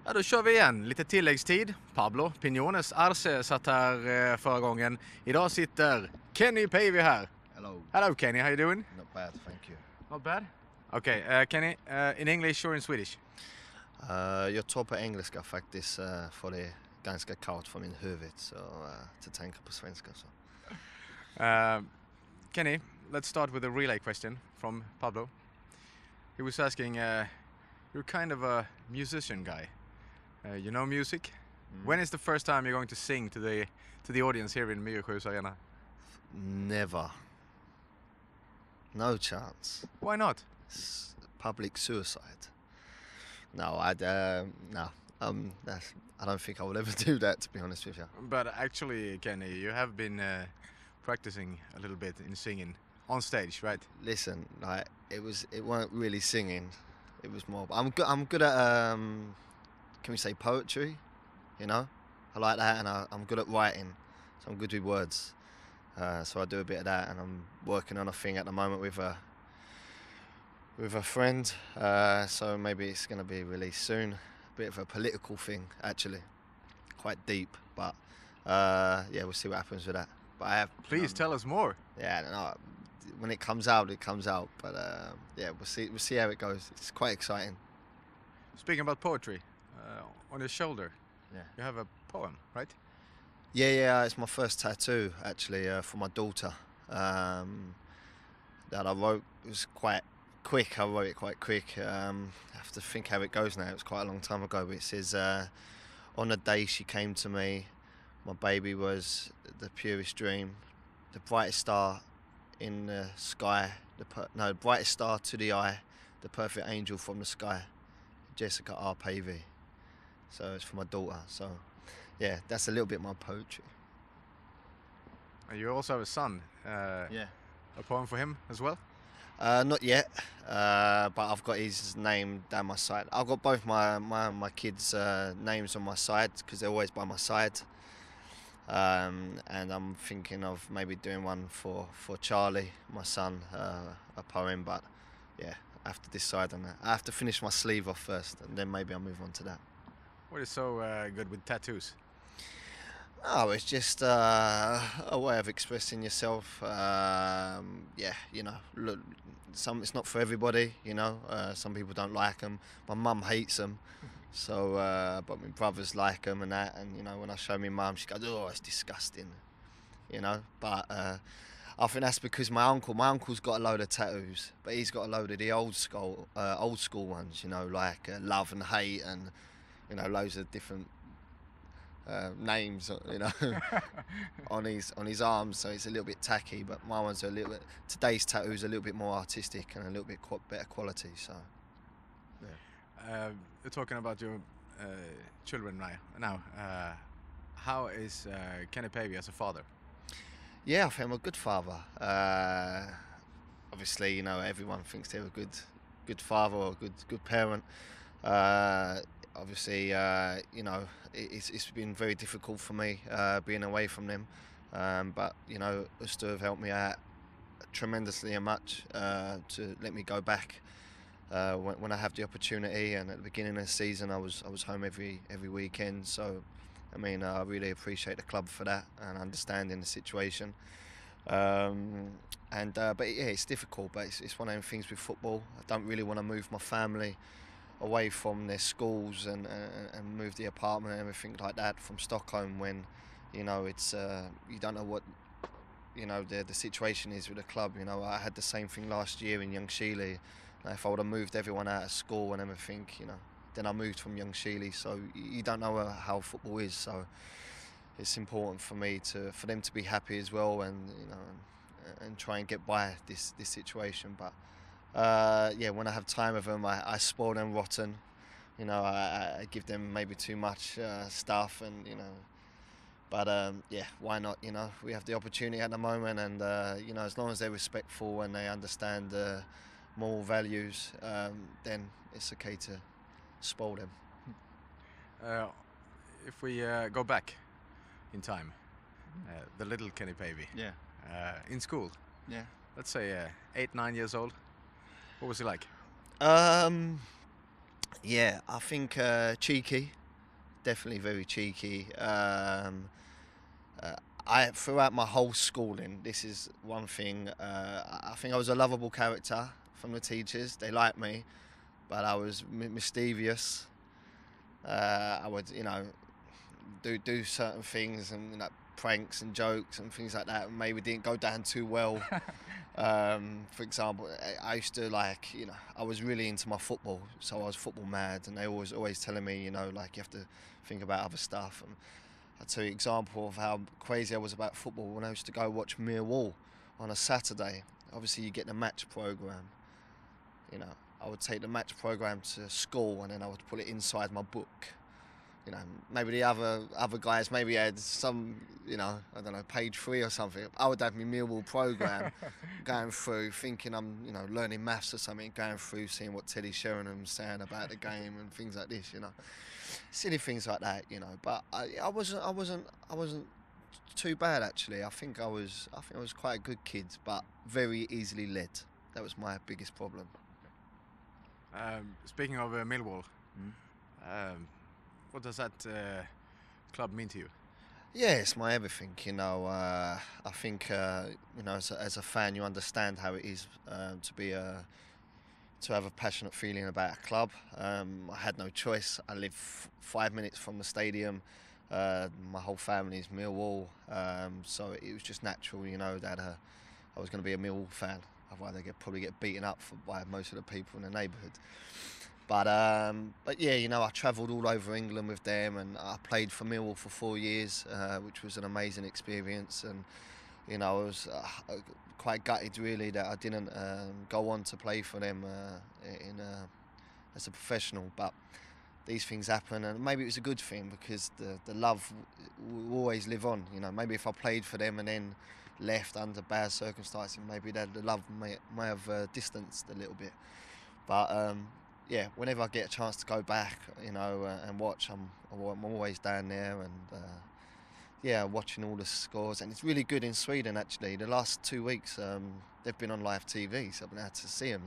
Ja, då kör vi igen. Lite tilläggstid. Pablo Piñones Arce satt här förra gången. Idag sitter Kenny Pavey här. Hello. Hello Kenny, how you doing? Not bad, thank you. Not bad. Okay, Kenny, in English or in Swedish? Jag tar på engelska faktiskt för det är ganska kallt för min huvud så att tänka på svenska så. Kenny, let's start with a relay question from Pablo. He was asking, you're kind of a musician guy. You know music? When is the first time you're going to sing to the audience here in Myresjös Arena? Never. No chance. Why not? It's public suicide. No, I don't think I will ever do that, to be honest with you. But actually, Kenny, you have been practicing a little bit in singing on stage, right? Listen, like it weren't really singing. It was more. I'm good at can we say poetry? You know, I like that, and I'm good at writing. So I'm good with words. So I do a bit of that, and I'm working on a thing at the moment with a friend. So maybe it's going to be released soon. A bit of a political thing, actually, quite deep. But yeah, we'll see what happens with that. But I have. Please tell us more. Yeah, no, when it comes out, it comes out. But yeah, we'll see how it goes. It's quite exciting. Speaking about poetry, on your shoulder, Yeah. you have a poem, right? Yeah, it's my first tattoo actually for my daughter that I wrote. It was quite quick. I wrote it quite quick. I have to think how it goes now. It was quite a long time ago. But it says, on the day she came to me, my baby was the purest dream, the brightest star in the sky, the brightest star to the eye, the perfect angel from the sky, Jessica R. Pavey. So it's for my daughter. So yeah, that's a little bit my poetry. And you also have a son. Yeah. A poem for him as well? Not yet, but I've got his name down my side. I've got both my kids' names on my side because they're always by my side. And I'm thinking of maybe doing one for Charlie, my son, a poem. But yeah, I have to decide on that. I have to finish my sleeve off first, and then maybe I'll move on to that. What is so good with tattoos? Oh, it's just a way of expressing yourself. Yeah, you know, look, it's not for everybody. You know, some people don't like them. My mum hates them, so but my brothers like them and that. And you know, when I show my mum, she goes, "Oh, it's disgusting," you know. But I think that's because my uncle's got a load of tattoos, but he's got a load of the old school ones. You know, like love and hate, and you know, loads of different names, you know, on his arms, so it's a little bit tacky. But my ones are a little bit. Today's tattoos are a little bit more artistic and a little bit better quality. So, yeah. You're talking about your children now. How is Kenny Pavey as a father? Yeah, I think I'm a good father. Obviously, you know, everyone thinks they're a good father or a good parent. Obviously, you know, it's been very difficult for me being away from them. But, you know, Östers have helped me out tremendously and much to let me go back when I have the opportunity. And at the beginning of the season, I was home every weekend. So, I mean, I really appreciate the club for that and understanding the situation. But yeah, it's difficult. But it's one of them things with football. I don't really want to move my family away from their schools and move the apartment and everything like that from Stockholm when, you know, it's you don't know what, you know, the situation is with the club. You know, I had the same thing last year in Ljungskile. If I would have moved everyone out of school and everything, you know, then I moved from Ljungskile, so you don't know how football is. So it's important for me for them to be happy as well, and you know, and try and get by this situation. But yeah, when I have time with them, I spoil them rotten. You know, I give them maybe too much stuff, and you know. But yeah, why not? You know, we have the opportunity at the moment, and you know, as long as they're respectful and they understand moral values, then it's okay to spoil them. If we go back in time, the little Kenny Pavey, Yeah. In school, Yeah. let's say 8-9 years old, what was he like? Yeah, I think cheeky, definitely very cheeky. I throughout my whole schooling, this is one thing. I think I was a lovable character from the teachers. They liked me, but I was mischievous. I would, do certain things and pranks and jokes and things like that. Maybe didn't go down too well. For example, I used to I was really into my football, so I was football mad, and they always telling me, you have to think about other stuff. And I'll tell you an example of how crazy I was about football when I used to go watch Millwall on a Saturday. Obviously, you get the match program. I would take the match program to school and then I would put it inside my book. Maybe the other guys maybe had some, I don't know, page 3 or something. I would have my Millwall program going through, thinking I'm, learning maths or something, going through, seeing what Teddy Sheringham's saying about the game and things like this, silly things like that, But I wasn't too bad actually. I think I was quite a good kid, but very easily led. That was my biggest problem. Speaking of Millwall, what does that club mean to you? Yeah, it's my everything. I think as a fan, you understand how it is to have a passionate feeling about a club. I had no choice. I live 5 minutes from the stadium. My whole family is Millwall, so it was just natural, that I was going to be a Millwall fan. Otherwise, I'd probably get beaten up by most of the people in the neighbourhood. But yeah, I travelled all over England with them, and I played for Millwall for 4 years, which was an amazing experience. And I was quite gutted really that I didn't go on to play for them as a professional. But these things happen, and maybe it was a good thing because the love will always live on. Maybe if I played for them and then left under bad circumstances, maybe the love may have distanced a little bit. But yeah, whenever I get a chance to go back, and watch, I'm always down there, and yeah, watching all the scores. And it's really good in Sweden actually. The last 2 weeks, they've been on live TV, so I've been able to see them.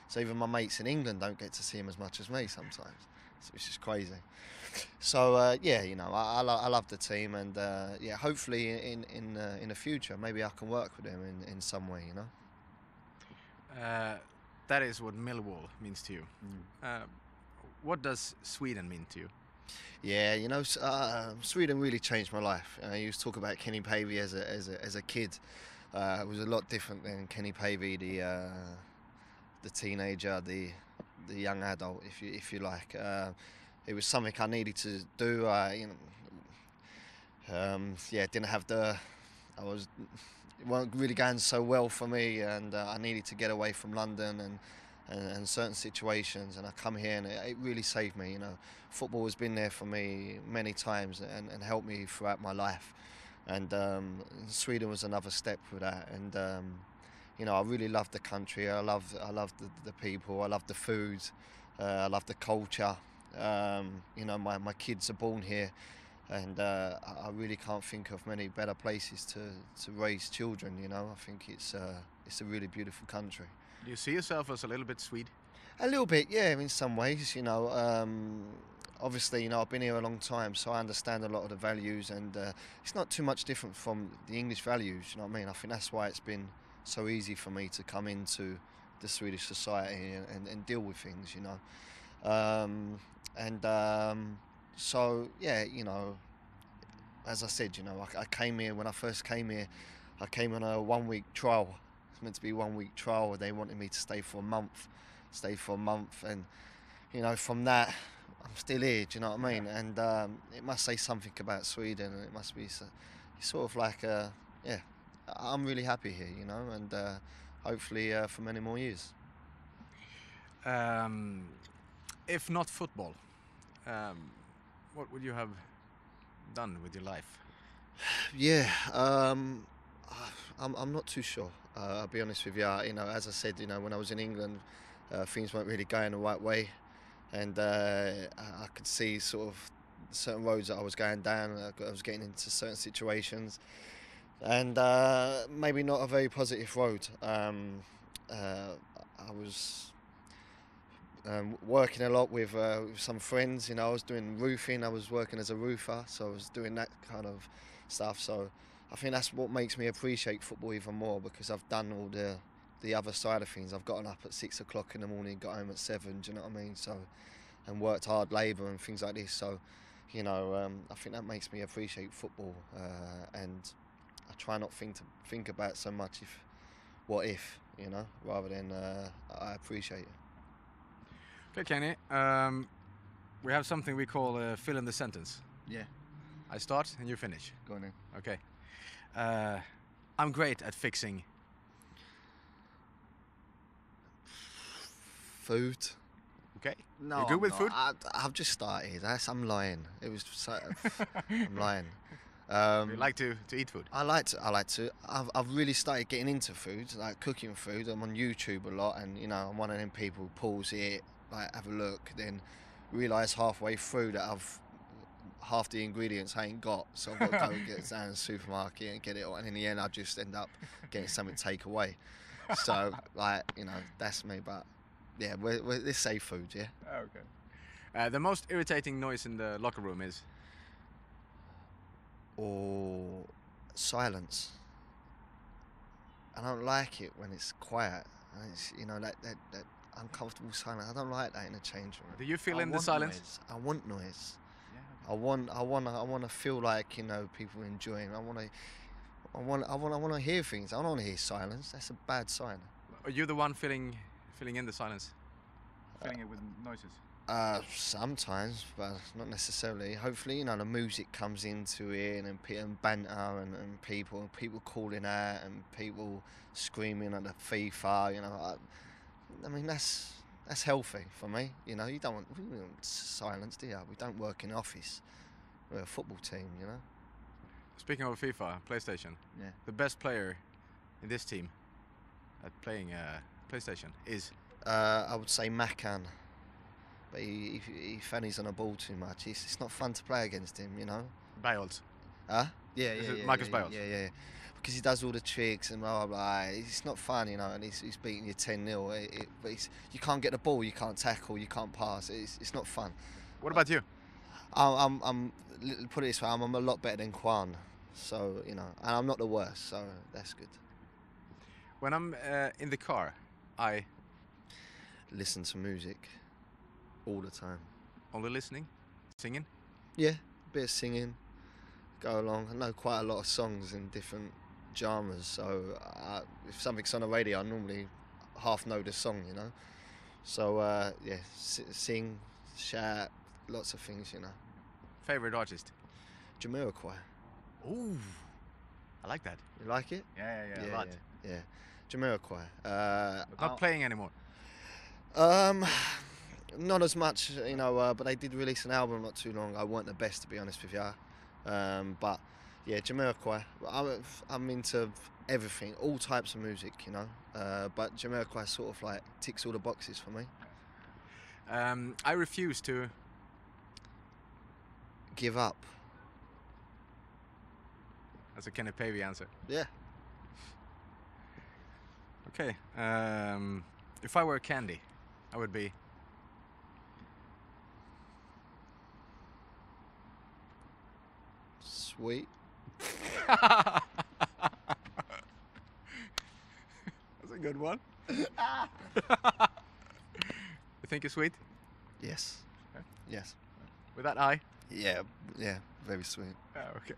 So even my mates in England don't get to see them as much as me sometimes, which is crazy. So yeah, I love the team, and yeah, hopefully in the future maybe I can work with them in some way. That is what Millwall means to you. What does Sweden mean to you? Yeah, Sweden really changed my life. I used to talk about Kenny Pavey as a kid. It was a lot different than Kenny Pavey, the teenager, the young adult, if you like. It was something I needed to do. Yeah, didn't have it wasn't really going so well for me, and I needed to get away from London and certain situations, and I come here, and it really saved me. Football has been there for me many times and helped me throughout my life, and Sweden was another step with that. And I really love the country. I love the people. I love the food. I love the culture. My kids are born here, and I really can't think of many better places to raise children. I think it's a really beautiful country. Do you see yourself as a little bit Swede? A little bit, yeah, in some ways. Obviously, I've been here a long time, so I understand a lot of the values, and it's not too much different from the English values. You know what I mean? I think that's why it's been so easy for me to come into the Swedish society and deal with things. So yeah, as I said, I came here. When I first came here, I came on a 1 week trial. It's meant to be 1 week trial. They wanted me to stay for a month. And from that, I'm still here. Do you know what I mean? And it must say something about Sweden, and it must be sort of like yeah. I'm really happy here, and hopefully for many more years. If not football, what would you have done with your life? Yeah, I'm not too sure. I'll be honest with you. As I said, when I was in England, things weren't really going the right way, and I could see sort of certain roads that I was going down. I was getting into certain situations, and maybe not a very positive road. I was working a lot with some friends. You know, I was doing roofing. I was working as a roofer, so I was doing that kind of stuff. So I think that's what makes me appreciate football even more, because I've done all the other side of things. I've gotten up at 6 o'clock in the morning, got home at 7. Do you know what I mean? So, and worked hard labour and things like this. So, you know, I think that makes me appreciate football, and I try not think about so much what if, you know, rather than I appreciate it. Okay, Kenny. We have something we call fill in the sentence. Yeah. I start and you finish. Go on then. Okay. I'm great at fixing. Food. Okay. No, You're good I'm with not. food? I've just started. I'm lying. It was. I'm lying. You like to eat food? I like to. I've really started getting into food, like cooking food. I'm on YouTube a lot, and you know, I'm one of them people who pause it, like have a look, then realise halfway through that half the ingredients I ain't got, so I've got to go and get it down to the supermarket and get it. And in the end, I just end up getting something take away. So, like, you know, that's me. But yeah, let's say food. Yeah. Okay. The most irritating noise in the locker room is. Or silence. I don't like it when it's quiet. And it's, you know, that uncomfortable silence. I don't like that in a change room. Do you feel in the silence? Noise. I want noise. Yeah. I want to feel like, you know, people enjoying. I want to hear things. I don't want to hear silence. That's a bad sign. Are you the one filling in the silence? Filling it with noises? Sometimes, but not necessarily. Hopefully, you know, the music comes into it, and banter, and people calling out, and people screaming at the FIFA. You know, I mean that's healthy for me. You know, we don't want silence, do you? We don't work in an office. We're a football team, you know. Speaking of FIFA, PlayStation. Yeah. The best player in this team at playing PlayStation is. I would say Macan. But he fannies on a ball too much. It's not fun to play against him, you know. Biles. Huh? Yeah. Marcus Biles. Yeah. Because he does all the tricks and blah, blah, blah. It's not fun, you know, and he's beating you 10-0. But you can't get the ball, you can't tackle, you can't pass. It's not fun. What about you? I'm put it this way, I'm a lot better than Kwan. So, you know, and I'm not the worst, so that's good. When I'm in the car, I listen to music all the time. Only listening? Singing? Yeah, a bit of singing. Go along. I know quite a lot of songs in different genres, so if something's on the radio, I normally half know the song, you know. So, yeah, sing, shout, lots of things, you know. Favorite artist? Jamiroquai. Ooh, I like that. You like it? Yeah, a lot. Yeah. Jamiroquai. But not playing anymore? Not as much, you know, but they did release an album not too long ago. I weren't the best, to be honest with you. But yeah, Jamiroquai. I'm into everything, all types of music, you know. But Jamiroquai sort of like ticks all the boxes for me. I refuse to give up. That's a Kenny Pavey answer. Yeah. Okay. If I were candy, I would be. Sweet. That's a good one. You think it's sweet? Yes. Okay. Yes. With that eye? Yeah, very sweet. Oh, okay.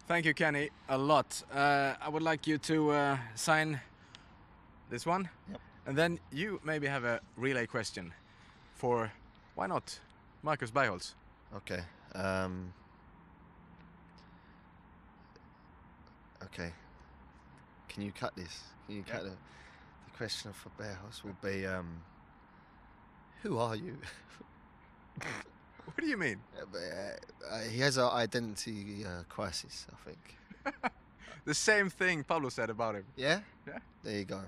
Thank you, Kenny, a lot. I would like you to sign this one. Yep. And then you maybe have a relay question for, why not, Marcus Sjöholm? Okay. Okay. Can you cut this? Can you cut the question for Sjöholm will be, who are you? What do you mean? He has an identity crisis, I think. The same thing Pablo said about him. Yeah? Yeah. There you go.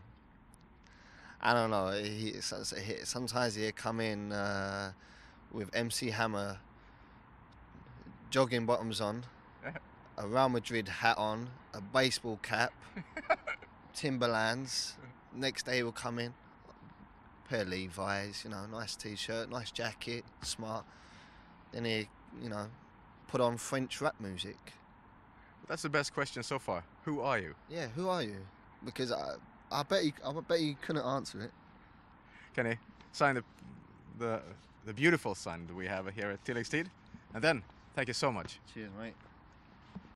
I don't know. Sometimes he'll come in with MC Hammer, jogging bottoms on, a Real Madrid hat on, a baseball cap, Timberlands. Next day he'll come in, pair of Levi's, you know, nice t-shirt, nice jacket, smart. Then he, you know, put on French rap music. That's the best question so far. Who are you? Yeah, who are you? Because I bet you couldn't answer it. Can he sign the beautiful sign that we have here at Tilläggstid? And then, thank you so much. Cheers, mate.